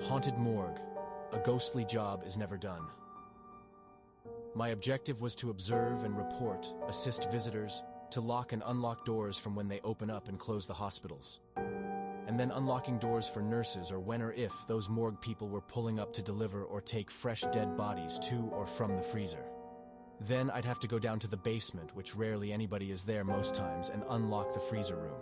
Haunted morgue. A ghostly job is never done. My objective was to observe and report, assist visitors, to lock and unlock doors from when they open up and close the hospitals. And then unlocking doors for nurses or when or if those morgue people were pulling up to deliver or take fresh dead bodies to or from the freezer. Then I'd have to go down to the basement, which rarely anybody is there most times, and unlock the freezer room.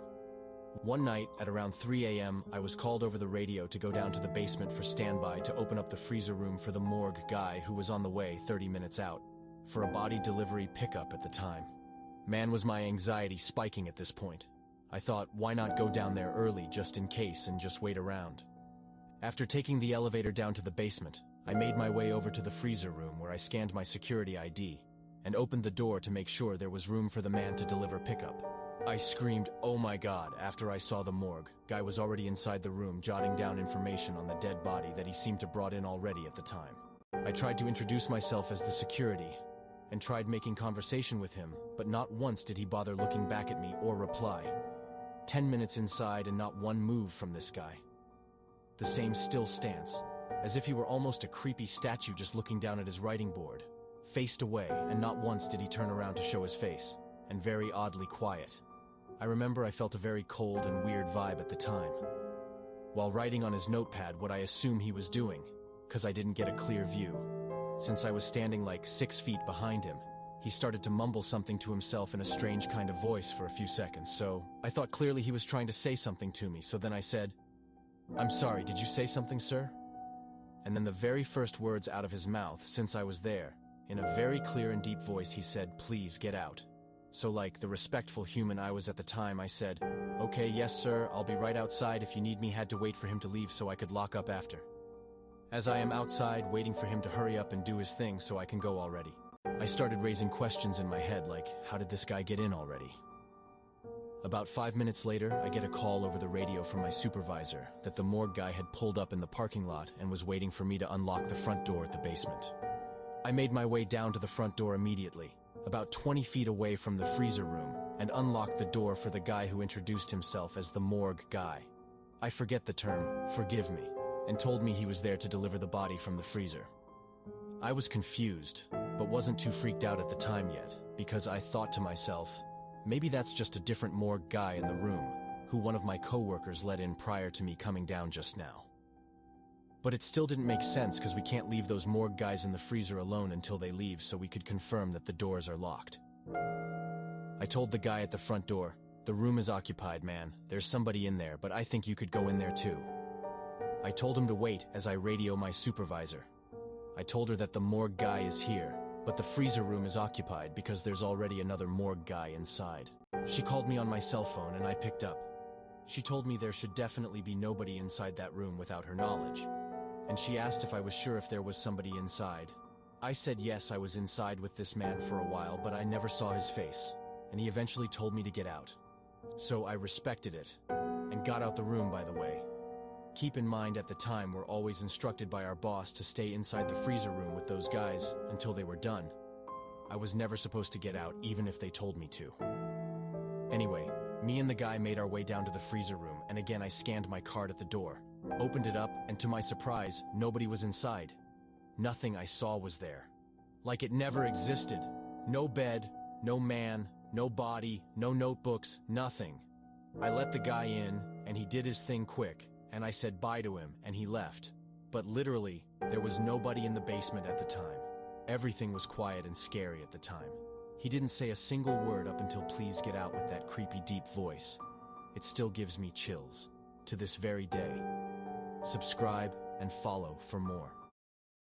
One night, at around 3 a.m., I was called over the radio to go down to the basement for standby to open up the freezer room for the morgue guy who was on the way 30 minutes out, for a body delivery pickup at the time. Man, was my anxiety spiking at this point. I thought, why not go down there early just in case and just wait around? After taking the elevator down to the basement, I made my way over to the freezer room where I scanned my security ID and opened the door to make sure there was room for the man to deliver pickup. I screamed, "Oh my God," after I saw the morgue guy was already inside the room jotting down information on the dead body that he seemed to brought in already at the time. I tried to introduce myself as the security and tried making conversation with him, but not once did he bother looking back at me or reply. 10 minutes inside and not one move from this guy. The same still stance, as if he were almost a creepy statue just looking down at his writing board, faced away, and not once did he turn around to show his face, and very oddly quiet. I remember I felt a very cold and weird vibe at the time. While writing on his notepad what I assume he was doing, because I didn't get a clear view. Since I was standing like 6 feet behind him, he started to mumble something to himself in a strange kind of voice for a few seconds, so I thought clearly he was trying to say something to me, so then I said, "I'm sorry, did you say something, sir?" And then the very first words out of his mouth, since I was there, in a very clear and deep voice he said, "Please get out." So like the respectful human I was at the time, I said, "Okay, yes sir, I'll be right outside if you need me." Had to wait for him to leave so I could lock up after. As I am outside waiting for him to hurry up and do his thing so I can go already, I started raising questions in my head like, how did this guy get in already? About 5 minutes later, I get a call over the radio from my supervisor that the morgue guy had pulled up in the parking lot and was waiting for me to unlock the front door at the basement. I made my way down to the front door immediately, about 20 feet away from the freezer room, and unlocked the door for the guy who introduced himself as the morgue guy. I forget the term, forgive me, and told me he was there to deliver the body from the freezer. I was confused, but wasn't too freaked out at the time yet, because I thought to myself, maybe that's just a different morgue guy in the room, who one of my coworkers let in prior to me coming down just now. But it still didn't make sense because we can't leave those morgue guys in the freezer alone until they leave, so we could confirm that the doors are locked. I told the guy at the front door, "The room is occupied, man. There's somebody in there, but I think you could go in there too." I told him to wait as I radio my supervisor. I told her that the morgue guy is here, but the freezer room is occupied because there's already another morgue guy inside. She called me on my cell phone and I picked up. She told me there should definitely be nobody inside that room without her knowledge. And she asked if I was sure if there was somebody inside. I said yes, I was inside with this man for a while, but I never saw his face, and he eventually told me to get out. So I respected it, and got out the room, by the way. Keep in mind, at the time, we're always instructed by our boss to stay inside the freezer room with those guys until they were done. I was never supposed to get out, even if they told me to. Anyway, me and the guy made our way down to the freezer room, and again I scanned my card at the door. Opened it up, and to my surprise, nobody was inside. Nothing I saw was there. Like it never existed. No bed, no man, no body, no notebooks, nothing. I let the guy in, and he did his thing quick, and I said bye to him, and he left. But literally, there was nobody in the basement at the time. Everything was quiet and scary at the time. He didn't say a single word up until "please get out" with that creepy deep voice. It still gives me chills, to this very day. Subscribe and follow for more.